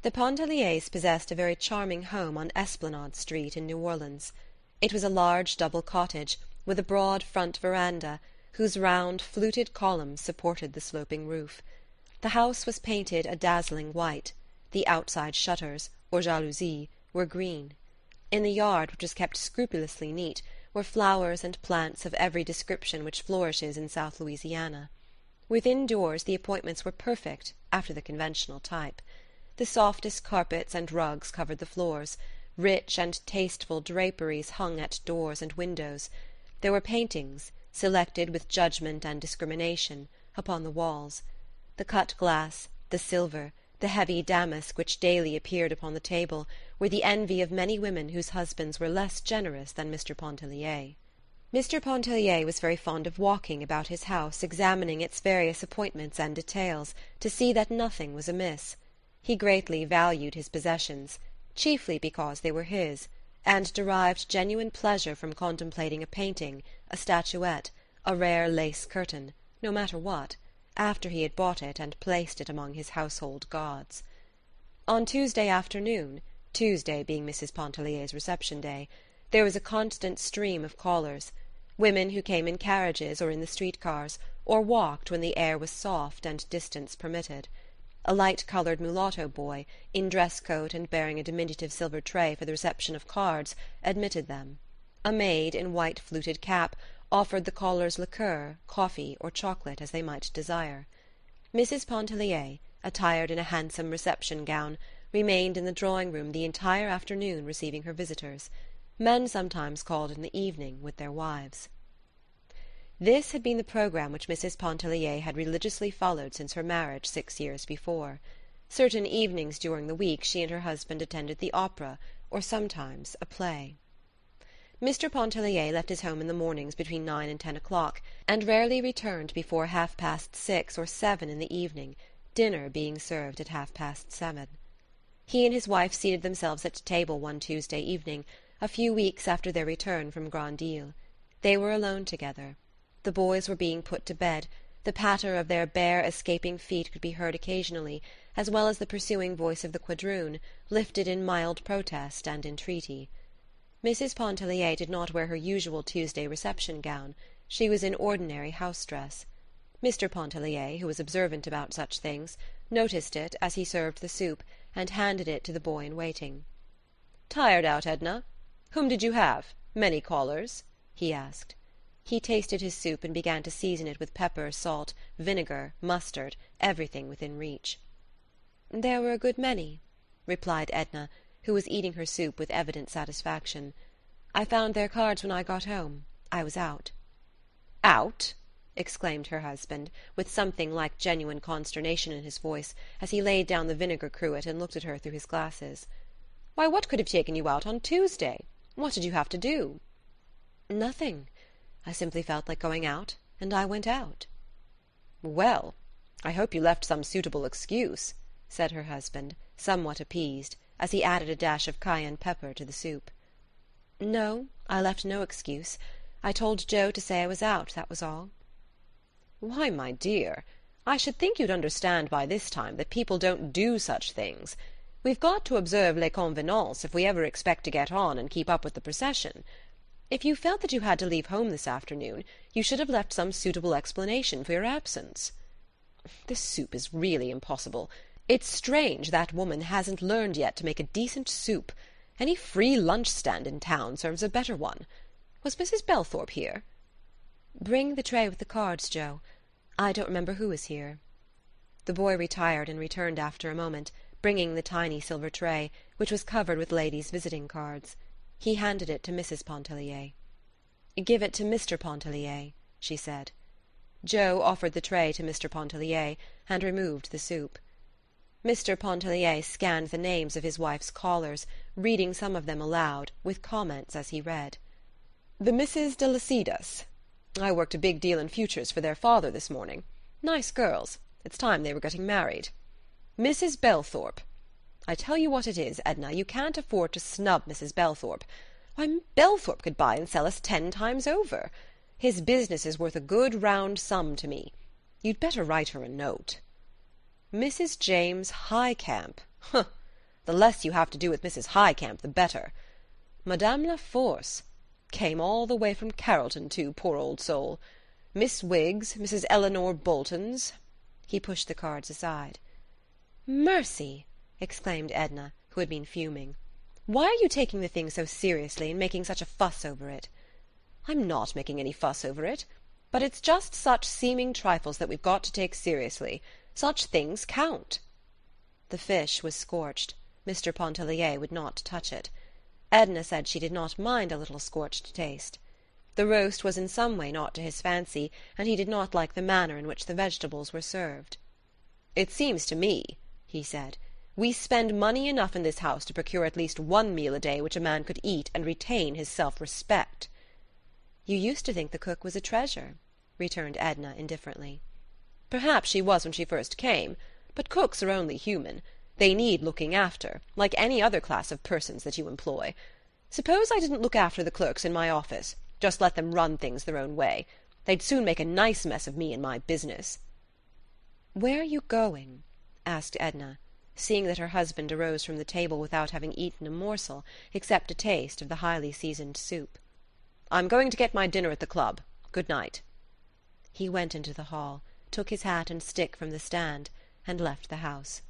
The Pontelliers possessed a very charming home on Esplanade Street in New Orleans. It was a large double cottage, with a broad front veranda, whose round, fluted columns supported the sloping roof. The house was painted a dazzling white. The outside shutters, or jalousies, were green. In the yard, which was kept scrupulously neat, were flowers and plants of every description which flourishes in South Louisiana. Within doors the appointments were perfect, after the conventional type. The softest carpets and rugs covered the floors, rich and tasteful draperies hung at doors and windows. There were paintings, selected with judgment and discrimination, upon the walls. The cut glass, the silver, the heavy damask which daily appeared upon the table, were the envy of many women whose husbands were less generous than Mr. Pontellier. Mr. Pontellier was very fond of walking about his house, examining its various appointments and details, to see that nothing was amiss. He greatly valued his possessions, chiefly because they were his, and derived genuine pleasure from contemplating a painting, a statuette, a rare lace curtain, no matter what, after he had bought it and placed it among his household gods. On Tuesday afternoon, Tuesday being Mrs. Pontellier's reception day, there was a constant stream of callers, women who came in carriages or in the street-cars, or walked when the air was soft and distance permitted. A light-coloured mulatto boy, in dress-coat and bearing a diminutive silver tray for the reception of cards, admitted them. A maid, in white fluted cap, offered the callers liqueur, coffee, or chocolate, as they might desire. Mrs. Pontellier, attired in a handsome reception gown, remained in the drawing-room the entire afternoon receiving her visitors. Men sometimes called in the evening with their wives. This had been the programme which Mrs. Pontellier had religiously followed since her marriage 6 years before. Certain evenings during the week she and her husband attended the opera, or sometimes a play. Mr. Pontellier left his home in the mornings between 9 and 10 o'clock, and rarely returned before 6:30 or 7 in the evening, dinner being served at 7:30. He and his wife seated themselves at table one Tuesday evening, a few weeks after their return from Grand Isle. They were alone together. The boys were being put to bed. The patter of their bare, escaping feet could be heard occasionally, as well as the pursuing voice of the quadroon, lifted in mild protest and entreaty. Mrs. Pontellier did not wear her usual Tuesday reception gown. She was in ordinary house-dress. Mr. Pontellier, who was observant about such things, noticed it as he served the soup, and handed it to the boy in waiting. "Tired out, Edna? Whom did you have? Many callers?" he asked. He tasted his soup and began to season it with pepper, salt, vinegar, mustard, everything within reach. "There were a good many," replied Edna, who was eating her soup with evident satisfaction. "I found their cards when I got home. I was out." "Out?" exclaimed her husband, with something like genuine consternation in his voice, as he laid down the vinegar cruet and looked at her through his glasses. "Why, what could have taken you out on Tuesday? What did you have to do?" "Nothing. I simply felt like going out, and I went out." "Well, I hope you left some suitable excuse," said her husband, somewhat appeased, as he added a dash of cayenne pepper to the soup. "No, I left no excuse. I told Joe to say I was out, that was all." "Why, my dear, I should think you'd understand by this time that people don't do such things. We've got to observe les convenances if we ever expect to get on and keep up with the procession. If you felt that you had to leave home this afternoon, you should have left some suitable explanation for your absence. This soup is really impossible. It's strange that woman hasn't learned yet to make a decent soup. Any free lunch stand in town serves a better one. Was Mrs. Belthorpe here?" "Bring the tray with the cards, Joe. I don't remember who is here." The boy retired and returned after a moment, bringing the tiny silver tray, which was covered with ladies' visiting cards. He handed it to Mrs. Pontellier. "Give it to Mr. Pontellier," she said. Joe offered the tray to Mr. Pontellier, and removed the soup. Mr. Pontellier scanned the names of his wife's callers, reading some of them aloud, with comments as he read. "The Misses de Lycidas. I worked a big deal in futures for their father this morning. Nice girls. It's time they were getting married. Mrs. Belthorpe. I tell you what it is, Edna, you can't afford to snub Mrs. Belthorpe. Why, Belthorpe could buy and sell us 10 times over. His business is worth a good round sum to me. You'd better write her a note. Mrs. James Highcamp. Huh! The less you have to do with Mrs. Highcamp, the better. Madame La Force. Came all the way from Carrollton, too, poor old soul. Miss Wiggs, Mrs. Eleanor Boltons. He pushed the cards aside. Mercy! Exclaimed Edna, who had been fuming. Why are you taking the thing so seriously and making such a fuss over it? I'm not making any fuss over it. But it's just such seeming trifles that we've got to take seriously. Such things count. The fish was scorched. Mr. Pontellier would not touch it. Edna said she did not mind a little scorched taste. The roast was in some way not to his fancy, and he did not like the manner in which the vegetables were served. It seems to me, he said, we spend money enough in this house to procure at least one meal a day which a man could eat and retain his self-respect. You used to think the cook was a treasure, returned Edna indifferently. Perhaps she was when she first came, but cooks are only human. They need looking after, like any other class of persons that you employ. Suppose I didn't look after the clerks in my office, just let them run things their own way. They'd soon make a nice mess of me and my business. Where are you going? Asked Edna, seeing that her husband arose from the table without having eaten a morsel, except a taste of the highly seasoned soup. I'm going to get my dinner at the club. Good night. He went into the hall, took his hat and stick from the stand, and left the house.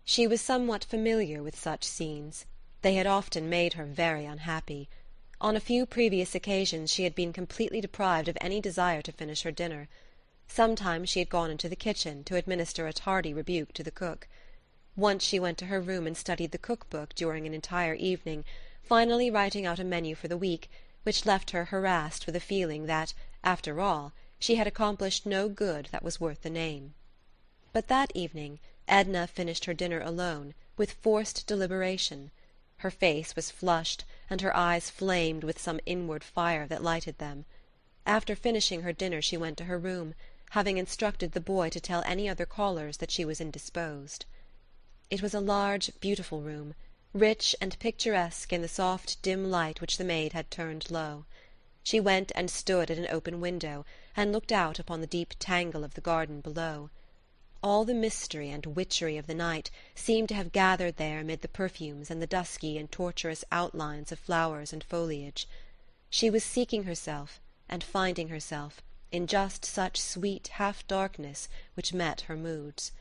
She was somewhat familiar with such scenes. They had often made her very unhappy. On a few previous occasions she had been completely deprived of any desire to finish her dinner. Sometimes she had gone into the kitchen to administer a tardy rebuke to the cook. Once she went to her room and studied the cook-book during an entire evening, finally writing out a menu for the week, which left her harassed with a feeling that, after all, she had accomplished no good that was worth the name. But that evening Edna finished her dinner alone, with forced deliberation. Her face was flushed, and her eyes flamed with some inward fire that lighted them. After finishing her dinner she went to her room, having instructed the boy to tell any other callers that she was indisposed. It was a large, beautiful room, rich and picturesque in the soft, dim light which the maid had turned low. She went and stood at an open window, and looked out upon the deep tangle of the garden below. All the mystery and witchery of the night seemed to have gathered there amid the perfumes and the dusky and tortuous outlines of flowers and foliage. She was seeking herself, and finding herself, in just such sweet half-darkness which met her moods.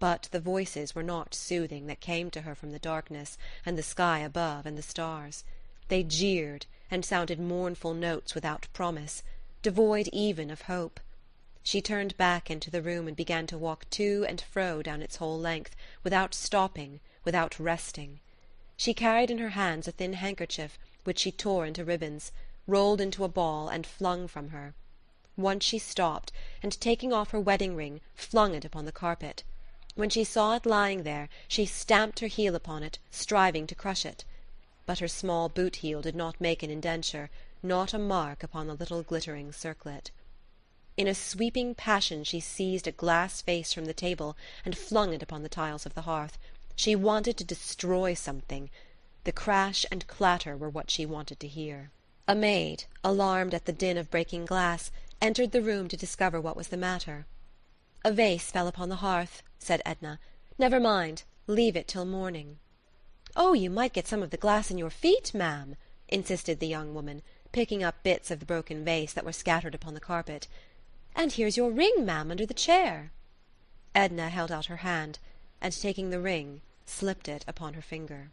But the voices were not soothing that came to her from the darkness, and the sky above, and the stars. They jeered, and sounded mournful notes without promise, devoid even of hope. She turned back into the room and began to walk to and fro down its whole length, without stopping, without resting. She carried in her hands a thin handkerchief, which she tore into ribbons, rolled into a ball, and flung from her. Once she stopped, and taking off her wedding ring, flung it upon the carpet. When she saw it lying there, she stamped her heel upon it, striving to crush it. But her small boot heel did not make an indenture, not a mark upon the little glittering circlet. In a sweeping passion she seized a glass vase from the table and flung it upon the tiles of the hearth. She wanted to destroy something. The crash and clatter were what she wanted to hear. A maid, alarmed at the din of breaking glass, entered the room to discover what was the matter. "A vase fell upon the hearth," said Edna. "Never mind. Leave it till morning." "Oh, you might get some of the glass in your feet, ma'am," insisted the young woman, picking up bits of the broken vase that were scattered upon the carpet. "And here's your ring, ma'am, under the chair." Edna held out her hand, and taking the ring, slipped it upon her finger.